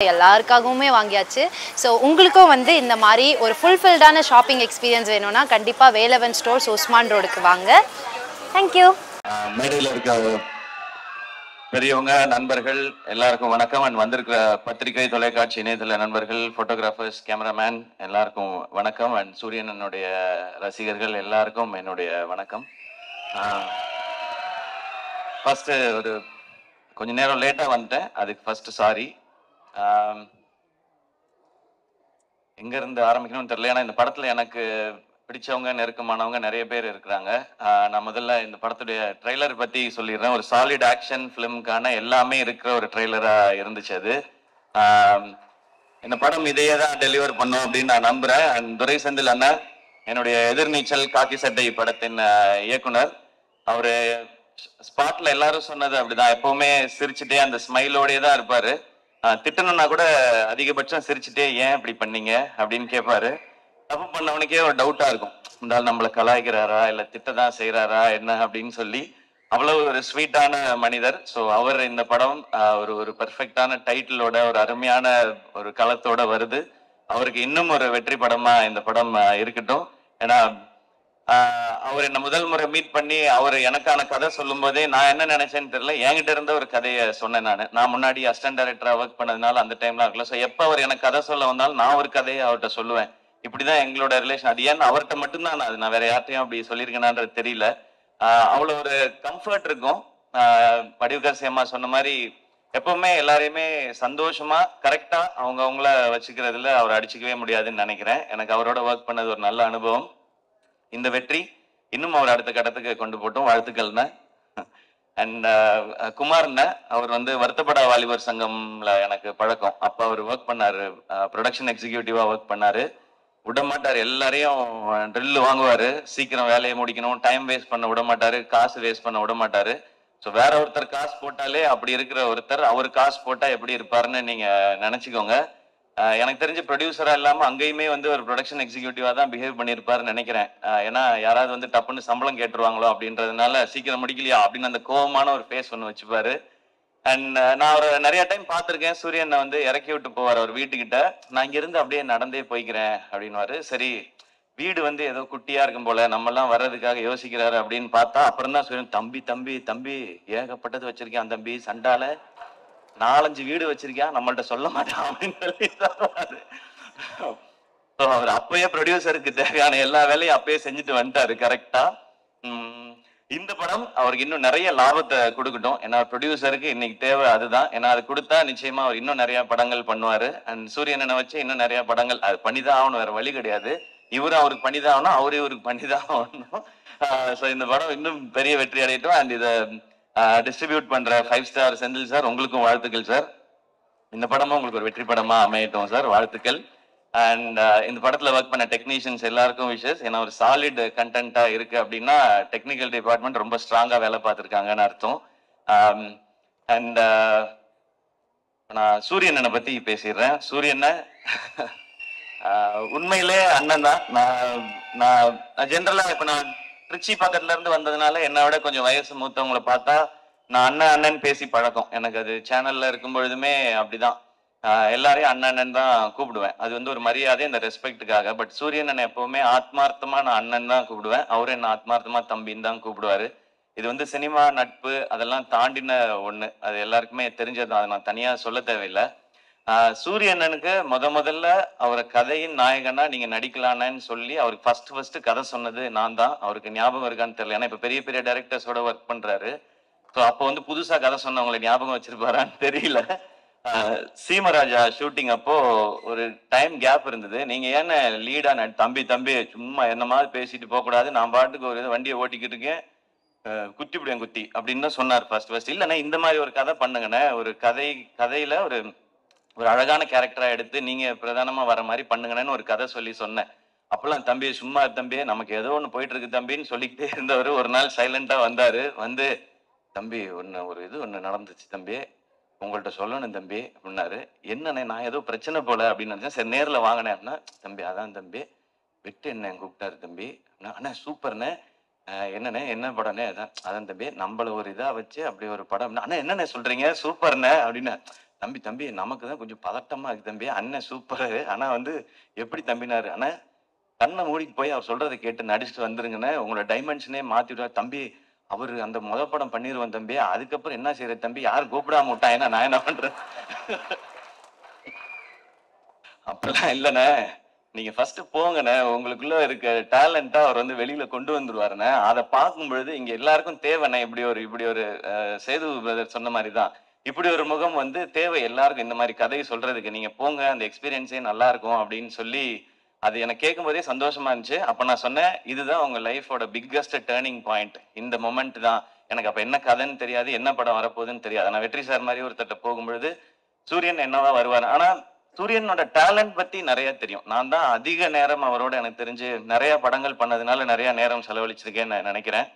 எல்லாருக்காகவுமே வாங்கியாச்சு. ஸோ உங்களுக்கும் வந்து இந்த மாதிரி ஒரு ஃபுல்ஃபில்டான ஷாப்பிங் எக்ஸ்பீரியன்ஸ் வேணும்னா கண்டிப்பாக வேலவன் ஸ்டோர்ஸ் உஸ்மான் ரோடுக்கு வாங்க. தேங்க்யூ. மேடையில் இருக்க பெரியவங்க நண்பர்கள் எல்லாருக்கும் வணக்கம். அண்ட் வந்திருக்கிற பத்திரிகை தொலைக்காட்சி இணையதள நண்பர்கள், போட்டோகிராஃபர்ஸ், கேமராமேன் எல்லாருக்கும் வணக்கம். அண்ட் சூரியனனுடைய ரசிகர்கள் எல்லாருக்கும் என்னுடைய வணக்கம். ஃபர்ஸ்ட் ஒரு கொஞ்ச நேரம் லேட்டாக வந்துட்டேன், அதுக்கு ஃபர்ஸ்ட் சாரி. எங்க இருந்து ஆரம்பிக்கணும்னு தெரியல. ஏன்னா இந்த படத்துல எனக்கு பிடிச்சவங்க நெருக்கமானவங்க நிறைய பேர் இருக்கிறாங்க. நான் முதல்ல இந்த படத்துடைய ட்ரெய்லர் பத்தி சொல்லிடுறேன். ஒரு சாலிட் ஆக்ஷன் பிலிம்கான எல்லாமே இருக்கிற ஒரு ட்ரெய்லரா இருந்துச்சு அது. இந்த படம் இதையே தான் டெலிவர் பண்ணும் அப்படின்னு நான் நம்புறேன். அண்ட் துரை செந்தில் அண்ணா, என்னுடைய எதிர்நீச்சல் காக்கி சட்டை படத்தின் இயக்குனர், அவரு ஸ்பாட்ல எல்லாரும் சொன்னது அப்படிதான், எப்பவுமே சிரிச்சுட்டே அந்த ஸ்மைலோடயே தான் இருப்பாரு. திட்டணும்னா கூட அதிகபட்சம் சிரிச்சுட்டே ஏன் இப்படி பண்ணீங்க அப்படின்னு கேட்பாரு. தப்பு பண்ணவனுக்கே ஒரு டவுட்டா இருக்கும், இருந்தாலும் நம்மளை கலாய்க்கிறாரா இல்ல திட்டதான் செய்யறாரா என்ன அப்படின்னு சொல்லி. அவ்வளவு ஒரு ஸ்வீட்டான மனிதர். ஸோ அவர் இந்த படம் ஒரு பெர்ஃபெக்டான டைட்டிலோட ஒரு அருமையான ஒரு களத்தோட வருது. அவருக்கு இன்னும் ஒரு வெற்றி படமா இந்த படம் இருக்கட்டும். ஏன்னா அவர் என்ன முதல் முறை மீட் பண்ணி அவர் எனக்கான கதை சொல்லும் போதே நான் என்ன நினைச்சேன்னு தெரியல, என்கிட்ட இருந்த ஒரு கதையை சொன்னேன். நான் முன்னாடி அசிஸ்டன்ட் டைரக்டரா ஒர்க் பண்ணதுனால அந்த டைம்ல இருக்கல. ஸோ எப்போ அவர் எனக்கு கதை சொல்ல வந்தாலும் நான் ஒரு கதையை அவர்கிட்ட சொல்லுவேன். இப்படிதான் எங்களோட ரிலேஷன். அது ஏன்னு அவர்கிட்ட மட்டும்தான் நான் வேற யார்ட்டையும் அப்படி சொல்லியிருக்கேனான்றது தெரியல. அவ்வளோ ஒரு கம்ஃபர்ட் இருக்கும். வடிவுகரசி அம்மா சொன்ன மாதிரி எப்பவுமே எல்லாரையுமே சந்தோஷமா கரெக்டா அவங்கள வச்சுக்கிறதுல அவர் அடிச்சுக்கவே முடியாதுன்னு நினைக்கிறேன். எனக்கு அவரோட ஒர்க் பண்ணது ஒரு நல்ல அனுபவம். இந்த வெற்றி இன்னும் அவர் அடுத்த கட்டத்துக்கு கொண்டு போட்டோம். வாழ்த்துக்கள்ண்ண. அண்ட் குமார்ண்ண, அவர் வந்து வருத்தப்படா வாலிபர் சங்கம்ல எனக்கு பழக்கம். அப்போ அவர் ஒர்க் பண்ணாரு, ப்ரொடக்ஷன் எக்ஸிக்யூட்டிவா ஒர்க் பண்ணாரு. விட மாட்டார், எல்லாரையும் ட்ரில் வாங்குவாரு, சீக்கிரம் வேலையை முடிக்கணும், டைம் வேஸ்ட் பண்ண விட மாட்டாரு, காசு வேஸ்ட் பண்ண விட மாட்டாரு. ஸோ வேற ஒருத்தர் காசு போட்டாலே அப்படி இருக்கிற ஒருத்தர் அவர் காசு போட்டா எப்படி இருப்பாருன்னு நீங்க நினைச்சுக்கோங்க. எனக்கு தெரிஞ்ச ப்ரொடியூசரா இல்லாம அங்கேயுமே வந்து ஒரு ப்ரொடக்ஷன் எக்ஸிக்யூட்டிவா தான் பிஹேவ் பண்ணியிருப்பாருன்னு நினைக்கிறேன். ஏன்னா யாராவது வந்து டப்புன்னு சம்பளம் கேட்டுருவாங்களோ அப்படின்றதுனால சீக்கிரம் முடிக்கலையா அப்படின்னு அந்த கோவமான ஒரு ஃபேஸ் ஒன்று வச்சுப்பாரு. அண்ட் நான் ஒரு நிறைய டைம் பார்த்துருக்கேன், சூரியனை வந்து இறக்கி விட்டு போவார் அவர் வீட்டுக்கிட்ட. நான் இங்கிருந்து அப்படியே நடந்தே போய்க்கிறேன் அப்படின்வாரு. சரி, வீடு வந்து ஏதோ குட்டியா இருக்கும் போல, நம்ம எல்லாம் வர்றதுக்காக யோசிக்கிறாரு அப்படின்னு பார்த்தா அப்புறம் தான் சூரியன், தம்பி தம்பி தம்பி ஏகப்பட்டது வச்சிருக்கேன் தம்பி, சண்டால 4-5 வீடு வச்சிருக்கேன், நம்மள்ட்ட சொல்ல மாட்டான் அப்படின்னு சொல்லி சொல்றாரு. அவர் அப்பயே ப்ரொடியூசருக்கு தேவையான எல்லா வேலையும் அப்பயே செஞ்சுட்டு வந்துட்டாரு கரெக்டா. இந்த படம் அவருக்கு இன்னும் நிறைய லாபத்தை கொடுக்கட்டும். ஏன்னா ப்ரொடியூசருக்கு இன்னைக்கு தேவை அதுதான். ஏன்னா அது கொடுத்தா நிச்சயமா அவர் இன்னும் நிறைய படங்கள் பண்ணுவாரு. அண்ட் சூரியனை வச்சு இன்னும் நிறைய படங்கள் அது பண்ணிதான் ஆகணும், வேற வழி கிடையாது. இவரும் அவருக்கு பண்ணிதான் ஆகணும், அவரே இவருக்கு பண்ணிதான் ஆகணும். ஸோ இந்த படம் இன்னும் பெரிய வெற்றி அடையட்டும். அண்ட் இதை டிஸ்ட்ரிபியூட் பண்ற 5 ஸ்டார் செந்தில் சார், உங்களுக்கும் வாழ்த்துக்கள் சார். இந்த படமும் உங்களுக்கு ஒரு வெற்றி படமா அமையட்டும் சார், வாழ்த்துக்கள். அண்ட் இந்த படத்துல ஒர்க் பண்ண டெக்னீஷியன்ஸ் எல்லாருக்கும் விஷஸ். ஏன்னா ஒரு சாலிட் கண்டென்ட்டா இருக்கு அப்படின்னா டெக்னிக்கல் டிபார்ட்மெண்ட் ரொம்ப ஸ்ட்ராங்கா வேலை பார்த்துருக்காங்கன்னு அர்த்தம். அண்ட் நான் சூரியனை பத்தி பேசிடுறேன். சூரியனை உண்மையிலே அண்ணன் தான். நான் ஜென்ரலா இப்ப நான் திருச்சி பக்கத்துல இருந்து வந்ததுனால என்னை விட கொஞ்சம் வயசு மூத்தவங்களை பார்த்தா நான் அண்ணன் அண்ணன் பேசி பழக்கம். எனக்கு அது சேனல்ல இருக்கும் பொழுதுமே அப்படிதான். எல்லாரையும் அண்ணன் தான் கூப்பிடுவேன். அது வந்து ஒரு மரியாதை, இந்த ரெஸ்பெக்டுக்காக. பட் சூரியன் எப்பவுமே ஆத்மார்த்தமா நான் அண்ணன் தான் கூப்பிடுவேன். அவரு என்ன ஆத்மார்த்தமா தம்பின்னு தான் கூப்பிடுவாரு. இது வந்து சினிமா நட்பு அதெல்லாம் தாண்டின ஒண்ணு, அது எல்லாருக்குமே தெரிஞ்சதுதான், அதை நான் தனியா சொல்ல தேவையில்லை. சூரியனனுக்கு முதல்ல அவரை கதையின் நாயகனா நீங்க நடிக்கலான்னு சொல்லி அவருக்கு ஃபர்ஸ்ட் கதை சொன்னது நான் தான். அவருக்கு ஞாபகம் இருக்கான்னு தெரியல, ஏன்னா இப்ப பெரிய பெரிய டைரக்டர்ஸோட ஒர்க் பண்றாரு. ஸோ அப்போ வந்து புதுசா கதை சொன்னவங்களை ஞாபகம் வச்சிருப்பாரான்னு தெரியல. சீமராஜா ஷூட்டிங் அப்போ ஒரு டைம் கேப் இருந்தது. நீங்க ஏன்னு லீடா தம்பி தம்பி சும்மா என்ன மாதிரி பேசிட்டு போக கூடாது, நான் பாட்டுக்கு ஒரு வண்டியை ஓட்டிக்கிட்டு இருக்கேன், குத்தி விடுவேன் குத்தி அப்படின்னு தான் சொன்னார் ஃபர்ஸ்ட். இல்லைண்ணே இந்த மாதிரி ஒரு கதை பண்ணுங்கண்ணே, ஒரு கதையில ஒரு ஒரு அழகான கேரக்டரா எடுத்து நீங்க பிரதானமா வர மாதிரி பண்ணுங்கன்னு ஒரு கதை சொல்லி சொன்னேன். அப்பெல்லாம் தம்பி சும்மா தம்பி நமக்கு ஏதோ ஒண்ணு போயிட்டு இருக்கு தம்பின்னு சொல்லிக்கிட்டே இருந்தவர் ஒரு நாள் சைலண்டா வந்தாரு. வந்து தம்பி ஒண்ணு நடந்துச்சு தம்பி, உங்கள்கிட்ட சொல்லணும் தம்பி அப்படின்னாரு. என்னண்ணே நான் ஏதோ பிரச்சனை போல அப்படின்னு நினைச்சேன். சரி நேரில் வாங்கினேன் அப்படின்னா, தம்பி அதான் தம்பி விட்டு என்ன கூப்பிட்டாரு தம்பி. அண்ணா சூப்பர்ண்ணே, என்னண்ணே என்ன படம்னே? அதான் தம்பி நம்மள ஒரு இதா வச்சு அப்படி ஒரு படம். அண்ணா என்னண்ணே சொல்றீங்க, சூப்பர்ண்ணே அப்படின்னு. தம்பி தம்பி நமக்கு தான் கொஞ்சம் பதட்டமா இருக்கு தம்பி, அண்ணன் சூப்பரு, ஆனா வந்து எப்படி தம்பினாரு, ஆனா கண்ணை மூடிட்டு போய் அவர் சொல்றதை கேட்டு நடிச்சுட்டு வந்துருங்கண்ணே, உங்களோட டைமென்ஷனே மாத்தி விடுவார் தம்பி. அவரு அந்த படம் பண்ணிடுவோம் தம்பி, அதுக்கப்புறம் என்ன செய்யறது தம்பி, யாரும் கூப்பிடாம விட்டா என்ன, நான் என்ன பண்றேன். அப்படிலாம் இல்லைண்ணே, நீங்க ஃபர்ஸ்ட் போங்கண்ணே, உங்களுக்குள்ள இருக்க டேலண்டா அவர் வந்து வெளியில கொண்டு வந்துருவாருண்ணே. அதை பார்க்கும் பொழுது இங்க எல்லாருக்கும் தேவைண்ணே. இப்படி ஒரு சேது பிரதர் சொன்ன மாதிரி தான், இப்படி ஒரு முகம் வந்து தேவை எல்லாருக்கும். இந்த மாதிரி கதையை சொல்றதுக்கு நீங்க போங்க, அந்த எக்ஸ்பீரியன்ஸே நல்லா இருக்கும் அப்படின்னு சொல்லி அது எனக்கு கேட்கும் போதே சந்தோஷமா இருந்துச்சு. அப்ப நான் சொன்னேன், இதுதான் உங்க லைஃபோட பிக்கஸ்ட் டேர்னிங் பாயிண்ட், இந்த மொமெண்ட் தான். எனக்கு அப்ப என்ன கதைன்னு தெரியாது, என்ன படம் வரப்போகுதுன்னு தெரியாது. நான் வெற்றி சார் மாதிரி ஒருத்தட்ட போகும்பொழுது சூரியன் என்னவா வருவார், ஆனா சூரியனோட டேலண்ட் பத்தி நிறைய தெரியும். நான் தான் அதிக நேரம் அவரோட எனக்கு தெரிஞ்சு நிறைய படங்கள் பண்ணதுனால நிறைய நேரம் செலவழிச்சிருக்கேன்னு நான் நினைக்கிறேன்.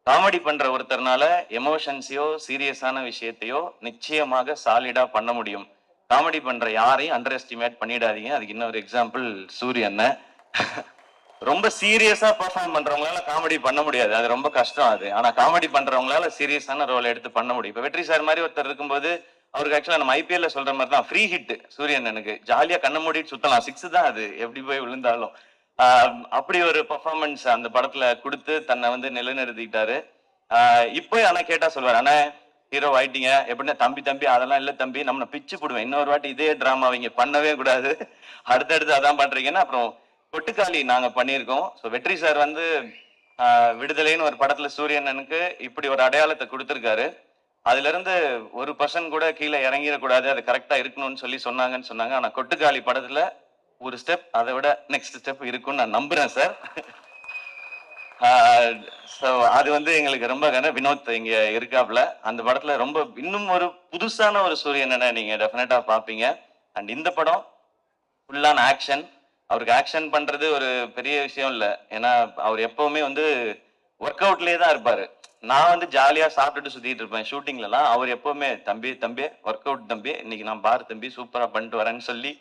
காமெடி பண்ற ஒருத்தர்னால எமோஷன்ஸையோ சீரியஸான விஷயத்தையோ நிச்சயமாக சாலிடா பண்ண முடியும். காமெடி பண்ற யாரையும் அண்டர் எஸ்டிமேட் பண்ணிடாதீங்க. அதுக்கு இன்னொரு எக்ஸாம்பிள் சூரியன். ரொம்ப சீரியஸா பெர்ஃபார்ம் பண்றவங்களால காமெடி பண்ண முடியாது, அது ரொம்ப கஷ்டம் அது. ஆனா காமெடி பண்றவங்களால சீரியஸான ரோல் எடுத்து பண்ண முடியும். இப்ப வெற்றி சார் மாதிரி ஒருத்தர் இருக்கும்போது அவருக்கு ஆக்சுவலா நம்ம ஐபிஎல்ல சொல்ற மாதிரி தான் ஃப்ரீ ஹிட் சூரியன். எனக்கு ஜாலியா கண்ண மூடிட்டு சுத்தலாம், 6 தான் அது எப்படி போய் விழுந்தாலும். அப்படி ஒரு பெர்ஃபார்மன்ஸ் அந்த படத்துல கொடுத்து தன்னை வந்து நிலைநிறுத்திட்டாரு. இப்போ ஆனா கேட்டா சொல்லுவாரு, ஆனா ஹீரோ ஆயிட்டீங்க எப்படின்னா, தம்பி தம்பி அதெல்லாம் இல்ல தம்பி, நம்ம பிச்சு போடுவேன், இன்னொரு வாட்டி இதே டிராமா அவங்க பண்ணவே கூடாது, அடுத்தடுத்து அதான் பண்றீங்கன்னா. அப்புறம் கொட்டுக்காளி நாங்க பண்ணியிருக்கோம். ஸோ வெற்றி சார் வந்து விடுதலைன்னு ஒரு படத்துல சூரியனனுக்கு இப்படி ஒரு அடையாளத்தை கொடுத்துருக்காரு. அதுல இருந்து ஒரு பர்சன் கூட கீழே இறங்கிடக்கூடாது, அது கரெக்டா இருக்கணும்னு சொன்னாங்கன்னு சொன்னாங்க. ஆனா கொட்டுக்காளி படத்துல ஒரு ஸ்டெப் அதை விட நெக்ஸ்ட் ஸ்டெப் இருக்கும்னு நான் நம்புறேன் சார். அது வந்து எங்களுக்கு ரொம்ப வினோத் இங்க இருக்காப்ல அந்த படத்துல ரொம்ப இன்னும் ஒரு புதுசான ஒரு சூரியனை நீங்க டெஃபினட்டா பாப்பீங்க. அண்ட் இந்த படம் ஃபுல்லான ஆக்ஷன். அவருக்கு ஆக்ஷன் பண்றது ஒரு பெரிய விஷயம் இல்லை, ஏன்னா அவர் எப்பவுமே வந்து ஒர்க் அவுட்லயே தான் இருப்பாரு. நான் வந்து ஜாலியா சாப்பிட்டுட்டு சுத்திட்டு இருப்பேன் ஷூட்டிங்ல எல்லாம். அவர் எப்பவுமே தம்பி தம்பி ஒர்க் அவுட் தம்பி, இன்னைக்கு நான் பாரு தம்பி சூப்பரா பண்ணிட்டு வரேன்னு சொல்லி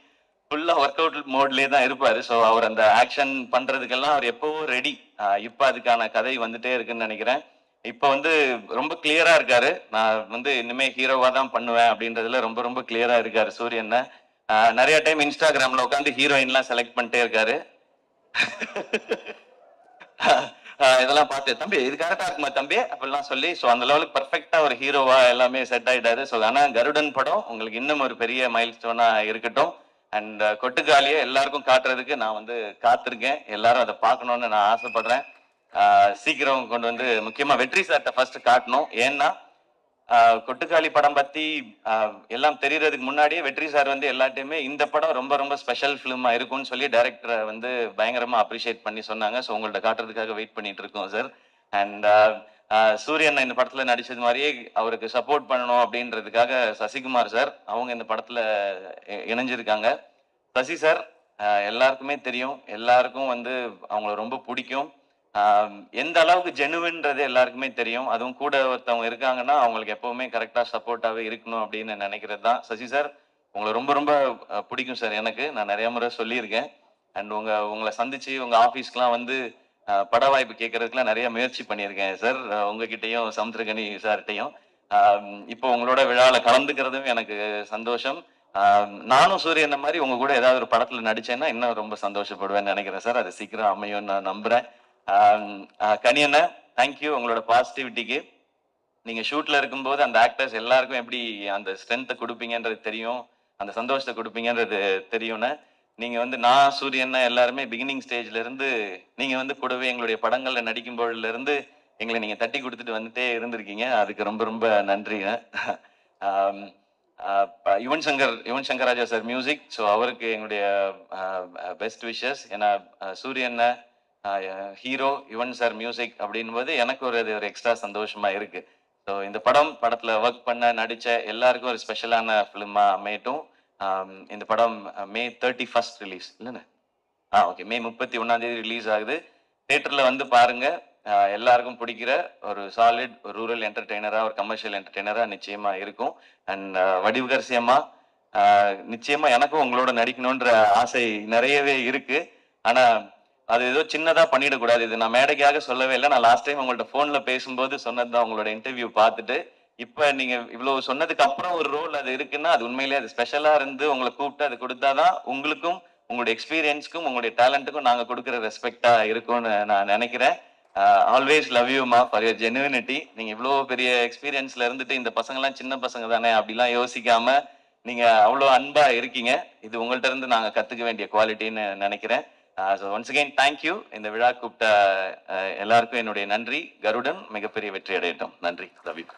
ஃபுல்லா ஒர்க் அவுட் மோட்லயே தான் இருப்பாரு. ஸோ அவர் அந்த ஆக்ஷன் பண்றதுக்கெல்லாம் அவர் எப்பவும் ரெடி. இப்ப அதுக்கான கதை வந்துட்டே இருக்குன்னு நினைக்கிறேன். இப்ப வந்து ரொம்ப கிளியரா இருக்காரு, நான் வந்து இனிமே ஹீரோவா தான் பண்ணுவேன் அப்படின்றதுல ரொம்ப ரொம்ப கிளியரா இருக்காரு சூரியன். நிறைய டைம் இன்ஸ்டாகிராம்ல உட்காந்து ஹீரோயின்லாம் செலக்ட் பண்ணிட்டே இருக்காரு. இதெல்லாம் பார்த்து தம்பி இது கரெக்டா இருக்குமா தம்பி அப்படிலாம் சொல்லி, ஸோ அந்த லெவலுக்கு பர்ஃபெக்டா ஒரு ஹீரோவா எல்லாமே செட் ஆயிட்டாரு. ஸோ ஆனா கருடன் படம் உங்களுக்கு இன்னும் ஒரு பெரிய மைல் ஸ்டோனா இருக்கட்டும். அண்ட் கொட்டுக்காலியை எல்லாருக்கும் காட்டுறதுக்கு நான் வந்து காத்திருக்கேன். எல்லாரும் அதை பார்க்கணும்னு நான் ஆசைப்படுறேன். சீக்கிரம் கொண்டு வந்து முக்கியமா வெற்றி சார்ட்ட ஃபர்ஸ்ட் காட்டணும். ஏன்னா கொட்டுக்காளி படம் பத்தி எல்லாம் தெரியறதுக்கு முன்னாடியே வெற்றி சார் வந்து எல்லாத்தையுமே இந்த படம் ரொம்ப ரொம்ப ஸ்பெஷல் ஃபிலிமா இருக்கும்னு சொல்லி டைரக்டரை வந்து பயங்கரமா அப்ரிஷியேட் பண்ணி சொன்னாங்க. ஸோ உங்கள்ட்ட காட்டுறதுக்காக வெயிட் பண்ணிட்டு இருக்கோம் சார். அண்ட் சூரியன் இந்த படத்துல நடிச்சது மாதிரியே அவருக்கு சப்போர்ட் பண்ணணும் அப்படின்றதுக்காக சசிகுமார் சார் அவங்க இந்த படத்துல இணைஞ்சிருக்காங்க. சசி சார் எல்லாருக்குமே தெரியும், எல்லாருக்கும் வந்து அவங்கள ரொம்ப பிடிக்கும். எந்த அளவுக்கு ஜெனுவின்றது எல்லாருக்குமே தெரியும். அதுவும் கூட ஒருத்தவங்க இருக்காங்கன்னா அவங்களுக்கு எப்பவுமே கரெக்டா சப்போர்ட்டாவே இருக்கணும் அப்படின்னு நினைக்கிறது தான். சசி சார் உங்களை ரொம்ப ரொம்ப பிடிக்கும் சார், எனக்கு நான் நிறைய முறை சொல்லியிருக்கேன். அண்ட் உங்களை சந்திச்சு உங்க ஆபீஸ்க்குலாம் வந்து பட வாய்ப்பு கேட்கறதுக்குலாம் நிறைய முயற்சி பண்ணியிருக்கேன் சார், உங்ககிட்டையும் சமுத்திரகனி சார்கிட்டையும். இப்போ உங்களோட விழாவில் கலந்துக்கிறதும் எனக்கு சந்தோஷம். நானும் சூரியன் மாதிரி உங்க கூட ஏதாவது ஒரு படத்துல நடிச்சேன்னா இன்னும் ரொம்ப சந்தோஷப்படுவேன்னு நினைக்கிறேன் சார். அது சீக்கிரம் அமையும் நான் நம்புறேன். கனியண்ண தேங்க்யூ உங்களோட பாசிட்டிவிட்டிக்கு. நீங்க ஷூட்ல இருக்கும்போது அந்த ஆக்டர்ஸ் எல்லாருக்கும் எப்படி அந்த ஸ்ட்ரென்த்தை கொடுப்பீங்கன்றது தெரியும், அந்த சந்தோஷத்தை கொடுப்பீங்கன்றது தெரியும்னு. நீங்க வந்து நான் சூரியன் எல்லாருமே பிகினிங் ஸ்டேஜ்ல இருந்து நீங்க வந்து கூடவே எங்களுடைய படங்கள்ல நடிக்கும் பொழுதுல இருந்து எங்களை நீங்க தட்டி கொடுத்துட்டு வந்துட்டே இருந்திருக்கீங்க. அதுக்கு ரொம்ப ரொம்ப நன்றிங்க. Yuvan Shankar Raja sir music. So அவருக்கு எங்களுடைய பெஸ்ட் விஷஸ். ஏன்னா சூரியன் ஹீரோ, யுவன் சார் மியூசிக் அப்படின்போது எனக்கு ஒரு எக்ஸ்ட்ரா சந்தோஷமா இருக்கு. ஸோ இந்த படத்துல ஒர்க் பண்ண நடிச்ச எல்லாருக்கும் ஒரு ஸ்பெஷலான ஃபிலிமா அமையட்டும். இந்த படம் May 31 ரிலீஸ் இல்லைன்னு ஓகே May 31 ரிலீஸ் ஆகுது. தியேட்டர்ல வந்து பாருங்க. எல்லாருக்கும் பிடிக்கிற ஒரு சாலிட் ரூரல் என்டர்டெய்னரா, ஒரு கமர்ஷியல் என்டர்டெய்னரா நிச்சயமா இருக்கும். அண்ட் வடிவுகரசியமா நிச்சயமா எனக்கும் உங்களோட நடிக்கணும்ன்ற ஆசை நிறையவே இருக்கு. ஆனா அது ஏதோ சின்னதா பண்ணிடக்கூடாது. இது நான் மேடைக்காக சொல்லவே இல்லை, நான் லாஸ்ட் டைம் உங்கள்ட்ட போன்ல பேசும்போது சொன்னதுதான். உங்களோட இன்டர்வியூ பார்த்துட்டு இப்ப நீங்க இவ்வளவு சொன்னதுக்கு அப்புறம் ஒரு ரோல் அது இருக்குன்னா அது உண்மையிலேயே அது ஸ்பெஷலா இருந்து உங்களை கூப்பிட்டு அது கொடுத்தாதான் உங்களுக்கும் உங்களுடைய எக்ஸ்பீரியன்ஸ்க்கும் உங்களுடைய டேலண்ட்டுக்கும் நாங்க கொடுக்குற ரெஸ்பெக்டா இருக்கும்னு நான் நினைக்கிறேன். ஆல்வேஸ் லவ் யூ மா ஃபார் யுவர் ஜெனுவினிட்டி. நீங்க இவ்வளவு பெரிய எக்ஸ்பீரியன்ஸ்ல இருந்துட்டு இந்த பசங்க எல்லாம் சின்ன பசங்க தானே அப்படிலாம் யோசிக்காம நீங்க அவ்வளவு அன்பா இருக்கீங்க. இது உங்கள்ட்ட இருந்து நாங்க கத்துக்க வேண்டிய குவாலிட்டின்னு நினைக்கிறேன். Once again thank you. இந்த விழா கூப்பிட்ட எல்லாருக்கும் என்னுடைய நன்றி. கருடன் மிகப்பெரிய வெற்றி அடையட்டும். நன்றி. Love you.